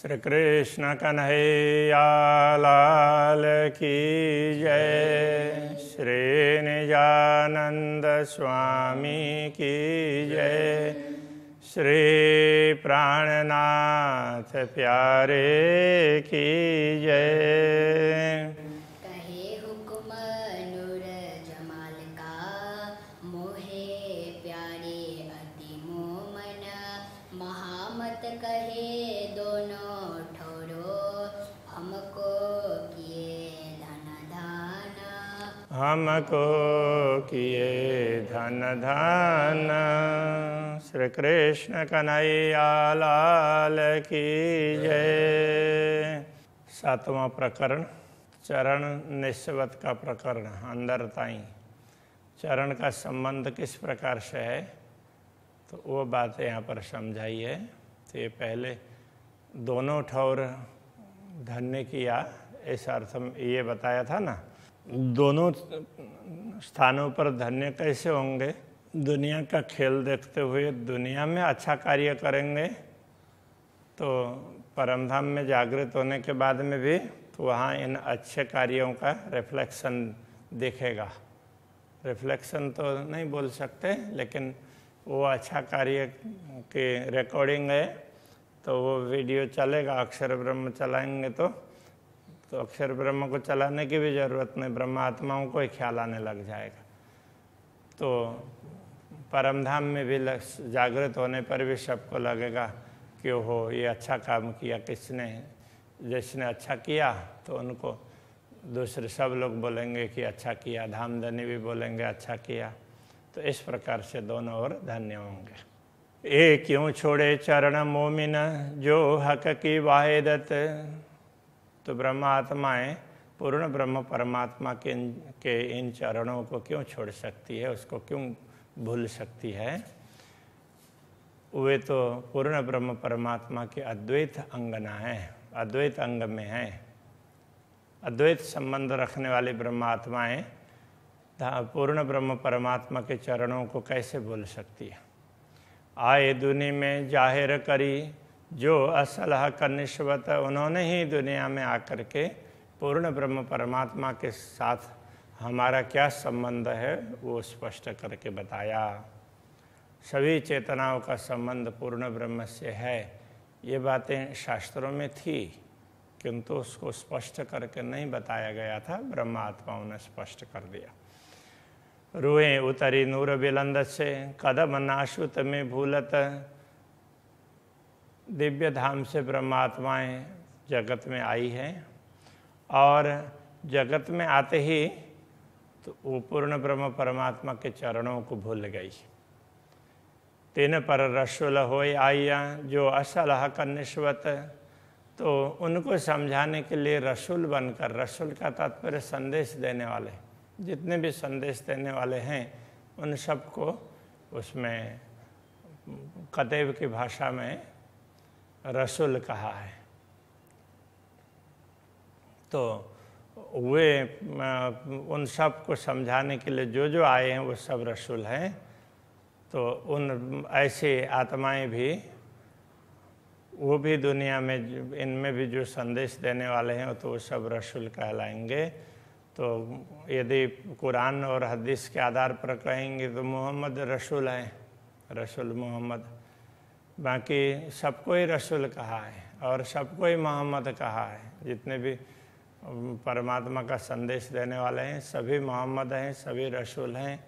श्री कृष्ण कन्हैया लाल की जय। श्री निजानंद स्वामी की जय। श्री प्राणनाथ प्यारे की जय। कहे हुक्म नूर जमाल का, मोहे प्यारे अति मोमन। महामत कहे दोनों ठोरो, हमको किए धन धान। हमको किए धन धान। श्री कृष्ण कन्हैया लाल की जय। सातवां प्रकरण चरण निस्वत का प्रकरण। अंदर ताई चरण का संबंध किस प्रकार से है, तो वो बातें यहाँ पर समझाई है। तो ये पहले दोनों ठौर धन्य किया, इस अर्थ में ये बताया था ना। दोनों स्थानों पर धन्य कैसे होंगे? दुनिया का खेल देखते हुए दुनिया में अच्छा कार्य करेंगे तो परमधाम में जागृत होने के बाद में भी तो वहाँ इन अच्छे कार्यों का रिफ्लेक्शन दिखेगा। रिफ्लेक्शन तो नहीं बोल सकते, लेकिन वो अच्छा कार्य की रिकॉर्डिंग है तो वो वीडियो चलेगा। अक्षर ब्रह्म चलाएंगे तो अक्षर ब्रह्म को चलाने की भी ज़रूरत नहीं, ब्रह्म आत्माओं को ही ख्याल आने लग जाएगा। तो परमधाम में भी जागृत होने पर भी सबको लगेगा कि ओहो ये अच्छा काम किया किसने। जिसने अच्छा किया तो उनको दूसरे सब लोग बोलेंगे कि अच्छा किया, धामधनी भी बोलेंगे अच्छा किया। तो इस प्रकार से दोनों ओर धन्य होंगे। ये क्यों छोड़े चरण मोमिन, जो हक की वाहिदत। तो ब्रह्मात्माएँ पूर्ण ब्रह्म परमात्मा के इन चरणों को क्यों छोड़ सकती है, उसको क्यों भूल सकती है? वे तो पूर्ण ब्रह्म परमात्मा के अद्वैत अंगना है, अद्वैत अंग में है। अद्वैत संबंध रखने वाली ब्रह्मात्माएँ पूर्ण ब्रह्म परमात्मा के चरणों को कैसे भूल सकती है? आए दुनिया में जाहिर करी, जो असल हक निस्बत। उन्होंने ही दुनिया में आकर के पूर्ण ब्रह्म परमात्मा के साथ हमारा क्या संबंध है वो स्पष्ट करके बताया। सभी चेतनाओं का संबंध पूर्ण ब्रह्म से है, ये बातें शास्त्रों में थी, किंतु उसको स्पष्ट करके नहीं बताया गया था। ब्रह्म आत्माओं ने स्पष्ट कर दिया। रूहें उतरी नूर बिलंद से, कदम नाशुत में भूलत। दिव्य धाम से ब्रह्मात्माएँ जगत में आई हैं और जगत में आते ही तो वो पूर्ण ब्रह्म परमात्मा के चरणों को भूल गई। तीन पर रसूल होए आइया, जो असल हक निस्बत। तो उनको समझाने के लिए रसूल बनकर, रसूल का तात्पर्य संदेश देने वाले, जितने भी संदेश देने वाले हैं उन सबको उसमें कतेब की भाषा में रसूल कहा है। तो वे उन सब को समझाने के लिए जो आए हैं वो सब रसूल हैं। तो उन ऐसे आत्माएं भी, वो भी दुनिया में इनमें भी जो संदेश देने वाले हैं तो वो सब रसूल कहलाएंगे। तो यदि कुरान और हदीस के आधार पर कहेंगे तो मोहम्मद रसूल हैं, रसूल मोहम्मद। बाकी सबको ही रसूल कहा है और सबको ही मोहम्मद कहा है। जितने भी परमात्मा का संदेश देने वाले हैं सभी मोहम्मद हैं, सभी रसूल हैं,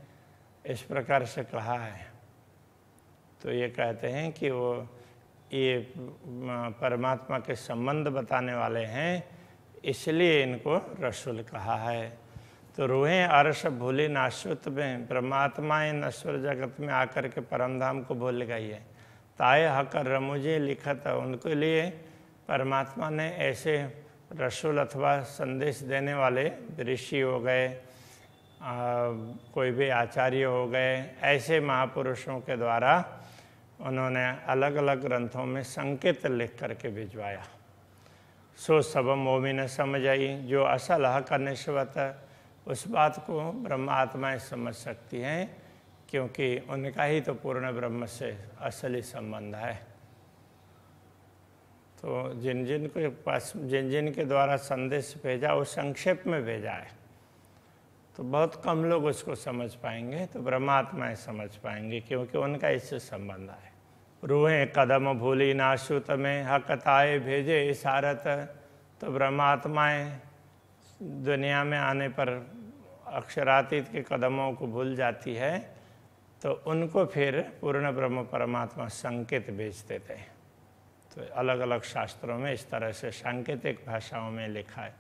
इस प्रकार से कहा है। तो ये कहते हैं कि वो ये परमात्मा के संबंध बताने वाले हैं, इसलिए इनको रसूल कहा है। तो रूहें अर्श भूली नाशुत में, ब्रह्मात्माएँ नश्वर जगत में आकर के परमधाम को भूल गई है। ताए हक रमुझे लिखत, उनके लिए परमात्मा ने ऐसे रसूल अथवा संदेश देने वाले ऋषि हो गए, कोई भी आचार्य हो गए, ऐसे महापुरुषों के द्वारा उन्होंने अलग अलग ग्रंथों में संकेत लिख करके भिजवाया। सो सब मोमिन समझ आई, जो असल हक निस्बत। उस बात को ब्रह्म आत्माएँ समझ सकती हैं क्योंकि उनका ही तो पूर्ण ब्रह्म से असली संबंध है। तो जिन जिन के पास जिन के द्वारा संदेश भेजा वो संक्षेप में भेजा है, तो बहुत कम लोग उसको समझ पाएंगे, तो ब्रह्मात्माएं समझ पाएंगे क्योंकि उनका इससे संबंध है। रूहें कदम भूली नाशु तमें हकताए भेजे इशारत, तो ब्रह्मात्माएं दुनिया में आने पर अक्षरातीत के कदमों को भूल जाती है, तो उनको फिर पूर्ण ब्रह्म परमात्मा संकेत भेजते थे। तो अलग अलग शास्त्रों में इस तरह से सांकेतिक भाषाओं में लिखा है।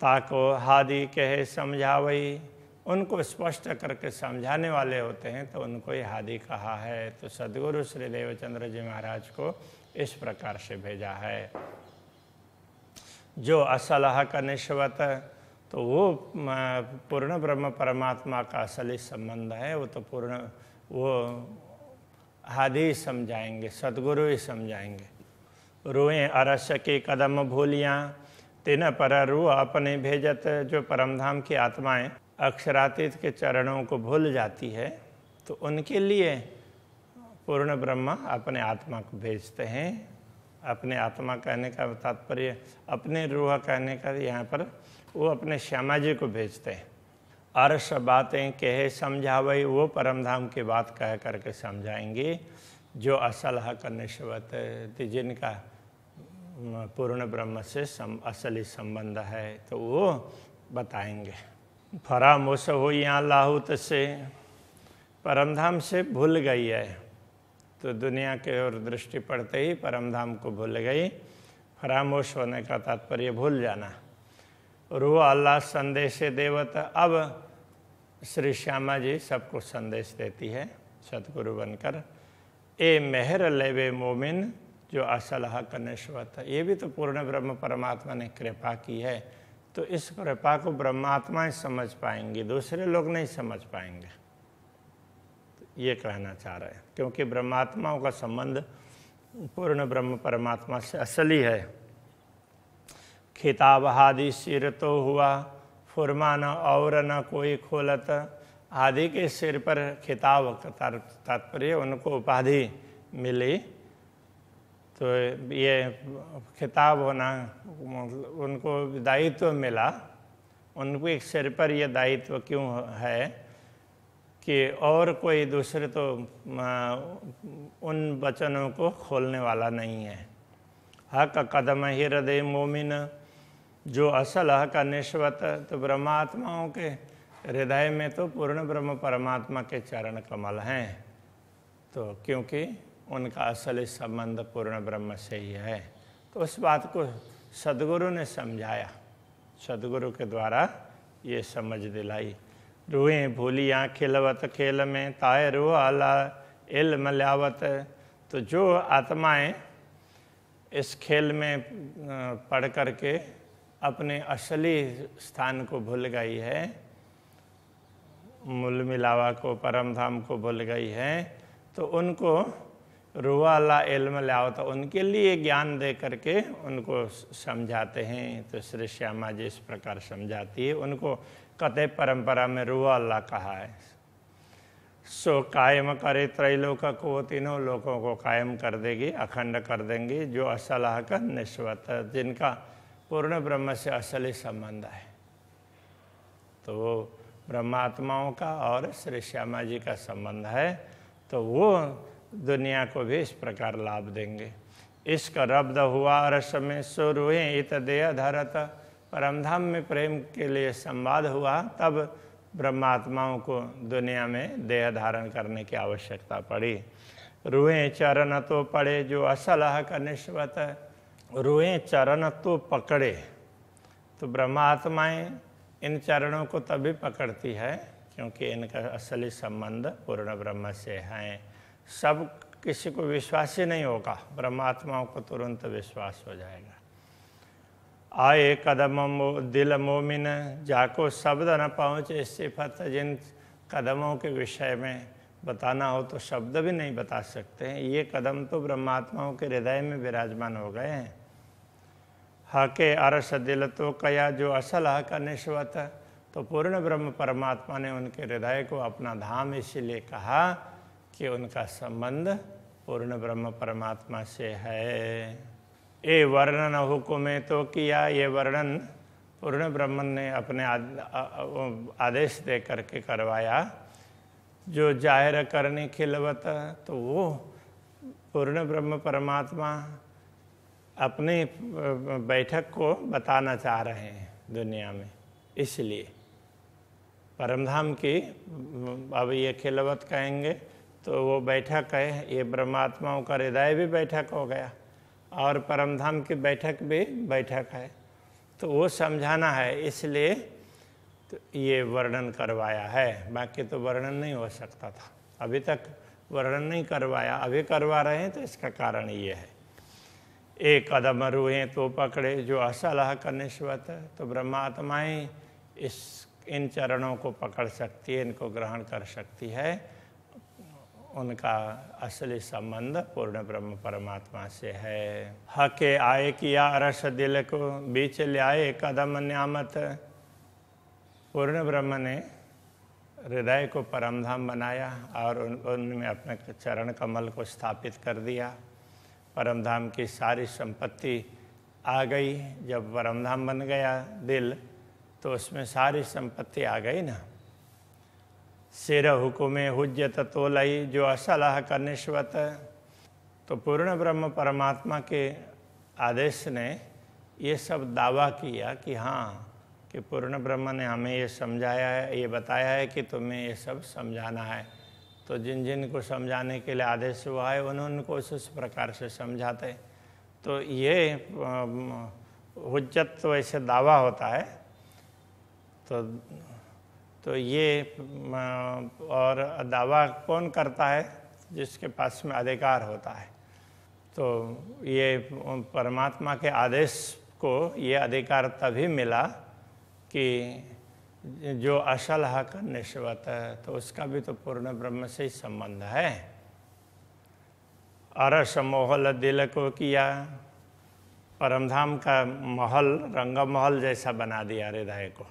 ताको हादि कहे समझावई, उनको स्पष्ट करके समझाने वाले होते हैं तो उनको ही हादि कहा है। तो सद्गुरु श्री देवचंद्र जी महाराज को इस प्रकार से भेजा है। जो असल हक निश्वत, तो वो पूर्ण ब्रह्म परमात्मा का असली संबंध है, वो तो पूर्ण वो हादि समझाएंगे, सद्गुरु ही समझाएंगे। रूएं अरस के कदम भूलियाँ तिन पर रू अपने भेजत, जो परमधाम की आत्माएं अक्षरातीत के चरणों को भूल जाती है तो उनके लिए पूर्ण ब्रह्मा अपने आत्मा को भेजते हैं। अपने आत्मा कहने का तात्पर्य अपने रूह कहने का यहाँ पर वो अपने श्यामा जी को भेजते हैं। अर्श बातें कहे समझावई, वो परमधाम की बात कह करके समझाएंगे। जो असल हक निश्वत, जिनका पूर्ण ब्रह्म से असली संबंध है तो वो बताएंगे। फरामोश हो यहाँ लाहुत से, परमधाम से भूल गई है, तो दुनिया के ओर दृष्टि पड़ते ही परमधाम को भूल गई। फरामोश होने का तात्पर्य भूल जाना। रू अल्लाह संदेश देवत, अब श्री श्यामा जी सबको संदेश देती है सतगुरु बनकर। ए मेहर लेवे मोमिन, जो असल हक निश्वत, ये भी तो पूर्ण ब्रह्म परमात्मा ने कृपा की है, तो इस कृपा को ब्रह्मात्माएं समझ पाएंगी, दूसरे लोग नहीं समझ पाएंगे। तो ये कहना चाह रहे हैं, क्योंकि ब्रह्मात्माओं का संबंध पूर्ण ब्रह्म परमात्मा से असली है। खिताब हादि सिर तो हुआ, फुरमा न और न कोई खोलत, आदि के सिर पर खिताब का तात्पर्य उनको उपाधि मिली, तो ये खिताब होना उनको दायित्व मिला। उनको एक सिर पर यह दायित्व क्यों है कि और कोई दूसरे तो उन वचनों को खोलने वाला नहीं है। हक कदम ही हृदय मोमिन, जो असल हक निश्वत, तो ब्रह्मात्माओं के हृदय में तो पूर्ण ब्रह्म परमात्मा के चरण कमल हैं, तो क्योंकि उनका असली संबंध पूर्ण ब्रह्म से ही है। तो उस बात को सद्गुरु ने समझाया, सद्गुरु के द्वारा ये समझ दिलाई। रूहें भूलियाँ खिलवत खेल में, ताए रूह आला इल्म ल्यावत, तो जो आत्माएं इस खेल में पढ़ करके अपने असली स्थान को भूल गई है, मूल मिलावा को, परमधाम को भूल गई है, तो उनको रूह अल्लाह इल्म ल्यावत, उनके लिए ज्ञान दे करके उनको समझाते हैं। तो श्री श्यामा जी इस प्रकार समझाती है। उनको कते परंपरा में रूह अल्लाह कहा है। सो कायम करे त्रैलोक को, तीनों लोकों को कायम कर देगी, अखंड कर देंगी। जो असल हक निश्वत, जिनका पूर्ण ब्रह्म से असली संबंध है, तो वो ब्रह्मात्माओं का और श्री श्यामा जी का संबंध है, तो वो दुनिया को भी इस प्रकार लाभ देंगे। इसका रब्द हुआ रस में, सो रूहें इत देह धरत, परमधाम में प्रेम के लिए संवाद हुआ, तब ब्रह्मात्माओं को दुनिया में देह धारण करने की आवश्यकता पड़ी। रूहें चरण तो पड़े, जो असल हक निश्वत, रूहें चरण तो पकड़े, तो ब्रह्मात्माएं इन चरणों को तभी पकड़ती है क्योंकि इनका असली संबंध पूर्ण ब्रह्म से है। सब किसी को विश्वास ही नहीं होगा, ब्रह्मात्माओं को तुरंत विश्वास हो जाएगा। आए कदम दिल मोमिन, जाको शब्द न पहुँचे सिफत, जिन कदमों के विषय में बताना हो तो शब्द भी नहीं बता सकते हैं। ये कदम तो ब्रह्मात्माओं के हृदय में विराजमान हो गए हैं। हके अरस दिल तो कया, जो असल हक निश्वत, तो पूर्ण ब्रह्म परमात्मा ने उनके हृदय को अपना धाम इसीलिए कहा कि उनका संबंध पूर्ण ब्रह्म परमात्मा से है। ये वर्णन हुक्म तो किया, ये वर्णन पूर्ण ब्रह्मन ने अपने आदेश दे करके करवाया। जो जाहिर करने खिलवत, तो वो पूर्ण ब्रह्म परमात्मा अपनी बैठक को बताना चाह रहे हैं दुनिया में। इसलिए परमधाम की, अब ये खिलवत कहेंगे तो वो बैठक है, ये ब्रह्मात्माओं का हृदय भी बैठक हो गया और परमधाम की बैठक भी बैठक है, तो वो समझाना है, इसलिए तो ये वर्णन करवाया है। बाकी तो वर्णन नहीं हो सकता था, अभी तक वर्णन नहीं करवाया, अभी करवा रहे हैं, तो इसका कारण ये है। एक कदम रुए तो पकड़े जो असलह का निस्वत, तो ब्रह्मात्माएं इन चरणों को पकड़ सकती है, इनको ग्रहण कर सकती है। उनका असली संबंध पूर्ण ब्रह्म परमात्मा से है। हके आए किया अरस दिल को, बीच ले आए कदम न्यामत। पूर्ण ब्रह्म ने हृदय को परमधाम बनाया और उनमें अपने चरण कमल को स्थापित कर दिया। परमधाम की सारी संपत्ति आ गई। जब परमधाम बन गया दिल, तो उसमें सारी संपत्ति आ गई ना। सिर हुकुमे हुज्जत तोलई जो असलह का निस्वत, तो पूर्ण ब्रह्म परमात्मा के आदेश ने ये सब दावा किया कि हाँ, कि पूर्ण ब्रह्म ने हमें ये समझाया है, ये बताया है कि तुम्हें ये सब समझाना है। तो जिन जिन को समझाने के लिए आदेश हुआ है, उन्होंने को उस प्रकार से समझाते। तो ये हुज्जत तो ऐसे दावा होता है, तो ये और दावा कौन करता है? जिसके पास में अधिकार होता है। तो ये परमात्मा के आदेश को ये अधिकार तभी मिला कि जो असल हक निस्वत है, तो उसका भी तो पूर्ण ब्रह्म से ही संबंध है। अरस मोहल दिल को किया, परमधाम का महल रंग महल जैसा बना दिया हृदय को।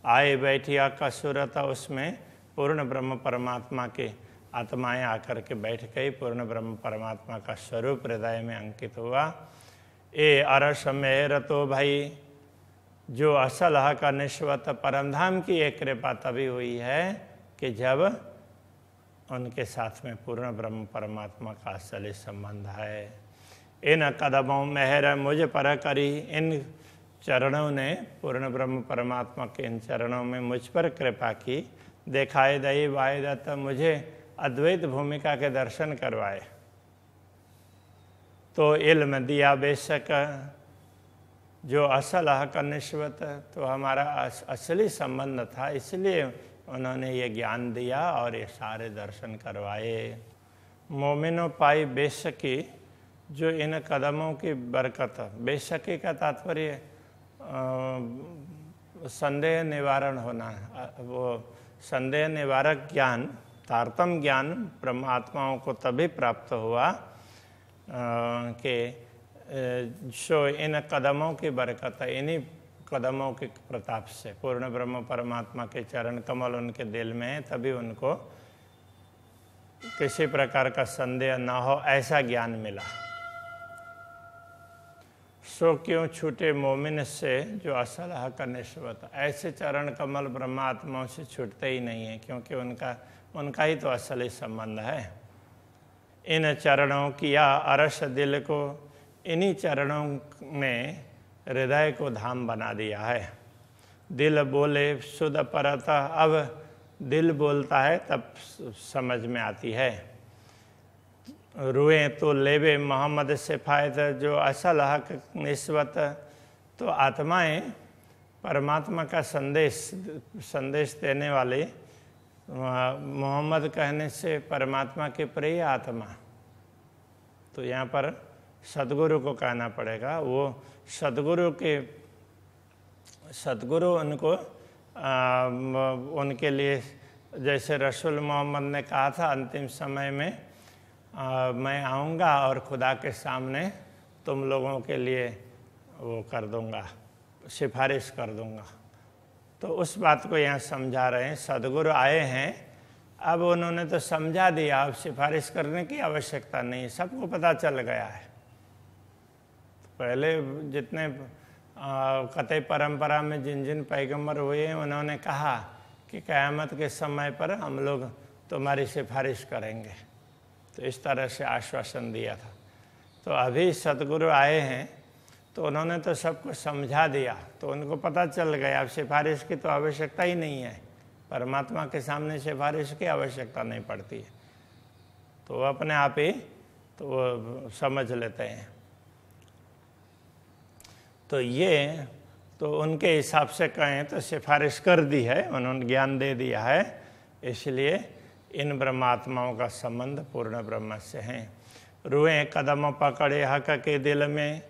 आए बैठिया कसूरत, उसमें पूर्ण ब्रह्म परमात्मा के आत्माएं आकर के बैठ गई। पूर्ण ब्रह्म परमात्मा का स्वरूप हृदय में अंकित हुआ। ए अरस मेहर तो भाई जो असल हक निस्वत, परमधाम की एक कृपा तभी हुई है कि जब उनके साथ में पूर्ण ब्रह्म परमात्मा का असली संबंध है। इन कदमों मेहर मुझ पर करी, इन चरणों ने, पूर्ण ब्रह्म परमात्मा के इन चरणों में मुझ पर कृपा की। देखाए दई वायदत, मुझे अद्वैत भूमिका के दर्शन करवाए। तो इल्म दिया बेशक जो असल हक निस्वत, तो हमारा असली संबंध था, इसलिए उन्होंने ये ज्ञान दिया और ये सारे दर्शन करवाए। मोमिनो पाई बेशकी, जो इन कदमों की बरकत, बेशकी का तात्पर्य संदेह निवारण होना, वो संदेह निवारक ज्ञान, तारतम ज्ञान ब्रह्मात्माओं को तभी प्राप्त हुआ कि जो इन कदमों की बरकत है, इन्हीं कदमों के प्रताप से, पूर्ण ब्रह्म परमात्मा के चरण कमल उनके दिल में है, तभी उनको किसी प्रकार का संदेह ना हो, ऐसा ज्ञान मिला। सो क्यों छूटे मोमिन से जो असल हक निस्वत, ऐसे चरण कमल ब्रह्मात्माओं से छूटते ही नहीं है, क्योंकि उनका ही तो असली संबंध है। इन चरणों किया अरस दिल को, इन्हीं चरणों ने हृदय को धाम बना दिया है। दिल बोले सुध परता, अब दिल बोलता है तब समझ में आती है। रुए तो लेबे मोहम्मद से फायदा, जो असल हक निस्वत, तो आत्माएं परमात्मा का संदेश देने वाले मोहम्मद कहने से परमात्मा के प्रिय आत्मा, तो यहाँ पर सद्गुरु को कहना पड़ेगा। वो सद्गुरु उनको उनके लिए, जैसे रसूल मोहम्मद ने कहा था अंतिम समय में मैं आऊँगा और खुदा के सामने तुम लोगों के लिए वो कर दूँगा, सिफारिश कर दूँगा। तो उस बात को यहाँ समझा रहे हैं। सद्गुरु आए हैं, अब उन्होंने तो समझा दिया, अब सिफारिश करने की आवश्यकता नहीं, सबको पता चल गया है। पहले जितने कतई परंपरा में जिन जिन पैगंबर हुए हैं उन्होंने कहा कि क़यामत के समय पर हम लोग तुम्हारी सिफारिश करेंगे, तो इस तरह से आश्वासन दिया था। तो अभी सतगुरु आए हैं तो उन्होंने तो सब कुछ समझा दिया, तो उनको पता चल गया अब सिफारिश की तो आवश्यकता ही नहीं है, परमात्मा के सामने सिफारिश की आवश्यकता नहीं पड़ती है, तो वो अपने आप ही तो वो समझ लेते हैं। तो ये तो उनके हिसाब से कहें तो सिफारिश कर दी है, उन्होंने ज्ञान दे दिया है, इसलिए इन ब्रह्मात्माओं का संबंध पूर्ण ब्रह्म से है। रुएं कदम पकड़े हक के दिल में,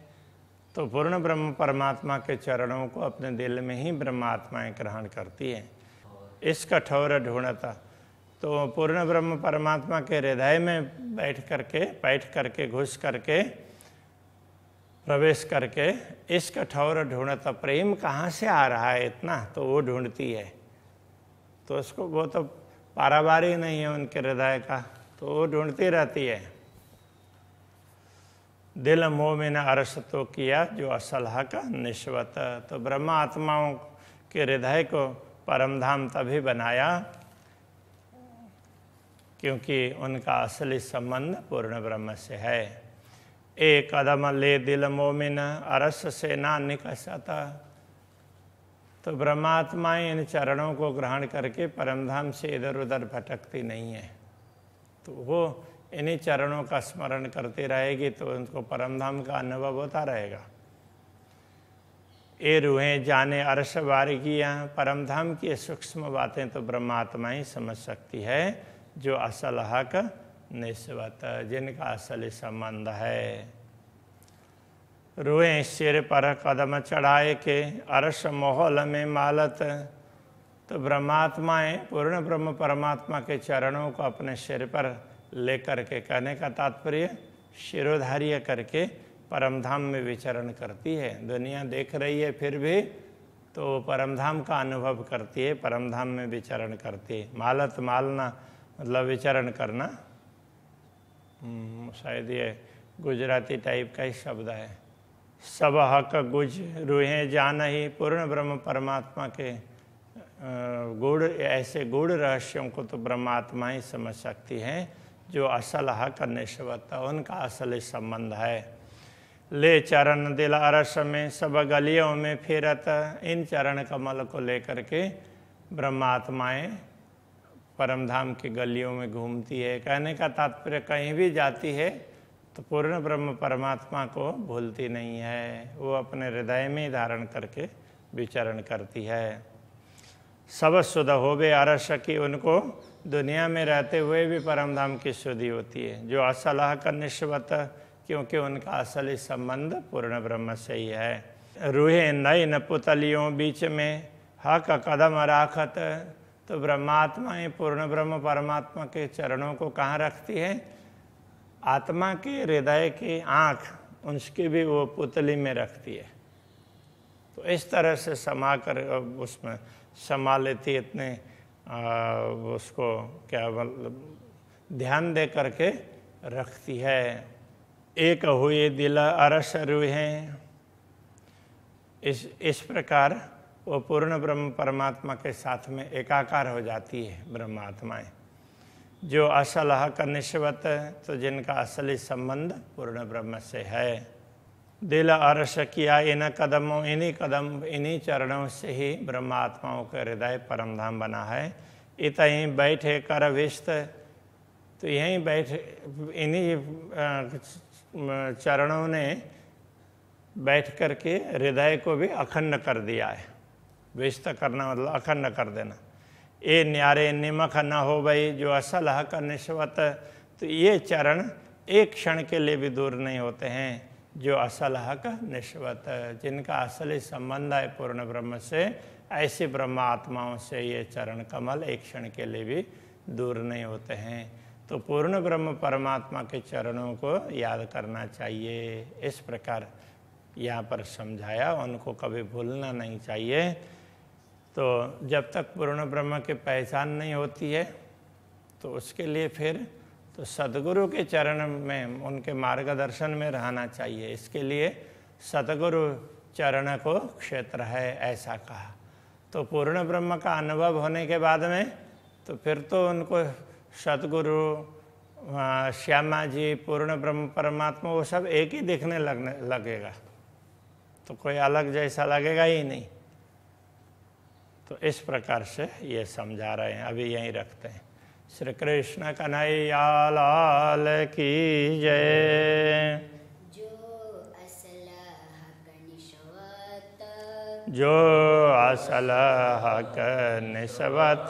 तो पूर्ण ब्रह्म परमात्मा के चरणों को अपने दिल में ही ब्रह्मात्माएं ग्रहण करती हैं। इस कठोर ढूंढता, तो पूर्ण ब्रह्म परमात्मा के हृदय में बैठ करके घुस करके प्रवेश करके इस कठोर ढूंढता, प्रेम कहाँ से आ रहा है इतना, तो वो ढूंढती है। तो उसको वो तो पारावार ही नहीं है उनके हृदय का, तो वो ढूंढती रहती है। दिल मोह में न अरस तो किया जो असल हक निश्वत, तो ब्रह्म आत्माओं के हृदय को परमधाम तभी बनाया क्योंकि उनका असली संबंध पूर्ण ब्रह्म से है। एक कदम ले दिल मोमिन अरस से ना निकसता, तो ब्रह्मात्माएं इन चरणों को ग्रहण करके परमधाम से इधर उधर भटकती नहीं है, तो वो इन्हीं चरणों का स्मरण करती रहेगी तो उनको परमधाम का अनुभव होता रहेगा। ए रूहें जाने अर्श बारीकियाँ, परमधाम की सूक्ष्म बातें तो ब्रह्मात्मा ही समझ सकती है जो असल हक निस्वत, जिनका असली संबंध है। रूहें सिर पर कदम चढ़ाए के अर्श माहौल में मालत, तो ब्रह्मात्माएं पूर्ण ब्रह्म परमात्मा के चरणों को अपने सिर पर लेकर के, कहने का तात्पर्य शिरोधार्य करके परमधाम में विचरण करती है। दुनिया देख रही है फिर भी तो परमधाम का अनुभव करती है, परमधाम में विचरण करती है। मालत मालना मतलब विचरण करना, शायद ये गुजराती टाइप का ही शब्द है। सब हक गुज रूहें जान ही, पूर्ण ब्रह्म परमात्मा के गूढ़ ऐसे गूढ़ रहस्यों को तो ब्रह्मात्मा ही समझ सकती हैं जो असल हक निश्वत, उनका असली संबंध है। ले चरण दिल अरस में सब गलियों में फिरत, इन चरण कमल को लेकर के ब्रह्मात्माएं परमधाम की गलियों में घूमती है। कहने का तात्पर्य कहीं भी जाती है तो पूर्ण ब्रह्म परमात्मा को भूलती नहीं है, वो अपने हृदय में ही धारण करके विचरण करती है। सब शुद्ध होवे अरस की, उनको दुनिया में रहते हुए भी परमधाम की शुद्धि होती है। जो असल हक निश्वत, क्योंकि उनका असली संबंध पूर्ण ब्रह्म से ही है। रूहे नई न पुतलियों बीच में हक कदम राखत, तो ब्रह्मात्माएं पूर्ण ब्रह्म परमात्मा के चरणों को कहाँ रखती है? आत्मा के हृदय की आँख उसकी भी वो पुतली में रखती है। तो इस तरह से समा कर उसमें समा लेती, इतने उसको क्या मतलब ध्यान दे करके रखती है। एक हुए दिल अरस रूहें, इस प्रकार वो पूर्ण ब्रह्म परमात्मा के साथ में एकाकार हो जाती है ब्रह्मात्माएं। जो असल हक निश्वत, तो जिनका असली संबंध पूर्ण ब्रह्म से है। दिल अरस किया इन कदमों, इन्हीं चरणों से ही ब्रह्मात्माओं का हृदय परमधाम बना है। इतहीं बैठे कर विस्त, तो यहीं बैठे इन्हीं चरणों ने बैठ करके हृदय को भी अखंड कर दिया है। विस्त करना मतलब अखंड कर देना। ए न्यारे निमख न हो भई, जो असल हक निश्वत, तो ये चरण एक क्षण के लिए भी दूर नहीं होते हैं। जो असल हक निश्वत, जिनका असली संबंध है पूर्ण ब्रह्म से, ऐसे ब्रह्म आत्माओं से ये चरण कमल एक क्षण के लिए भी दूर नहीं होते हैं। तो पूर्ण ब्रह्म परमात्मा के चरणों को याद करना चाहिए। इस प्रकार यहाँ पर समझाया, उनको कभी भूलना नहीं चाहिए। तो जब तक पूर्ण ब्रह्म की पहचान नहीं होती है तो उसके लिए फिर तो सद्गुरु के चरण में, उनके मार्गदर्शन में रहना चाहिए। इसके लिए सतगुरु चरण को क्षेत्र है, ऐसा कहा। तो पूर्ण ब्रह्म का अनुभव होने के बाद में तो फिर तो उनको सतगुरु, श्यामा जी, पूर्ण ब्रह्म परमात्मा वो सब एक ही दिखने लगेगा, तो कोई अलग जैसा लगेगा ही नहीं। तो इस प्रकार से ये समझा रहे हैं। अभी यहीं रखते हैं। श्री कृष्ण कन्हैया लाल की जय। जो असल हक निस्बत,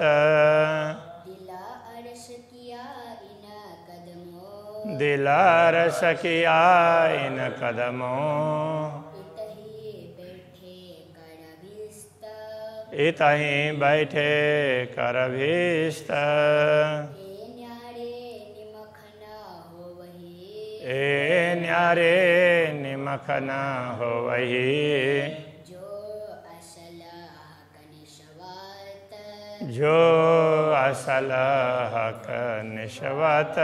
दिला अरस किया इन कदमों, इतहीं बैठे कर भीस्त, ए न्यारे निमख न हो वही, जो असल हक निस्बत,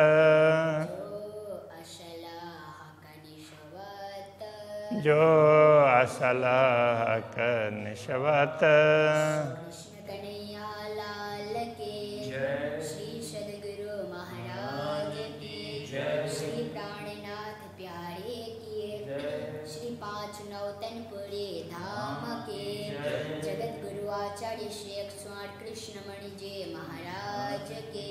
जो असल हक निस्बत। कृष्ण कन्हैया लाल की श्री सद्गुरु महाराज की श्री प्राणनाथ प्यारे की श्री पांच नौतनपुरी धाम के जगत गुरु आचार्य श्री 108 कृष्णमणि जी महाराज के।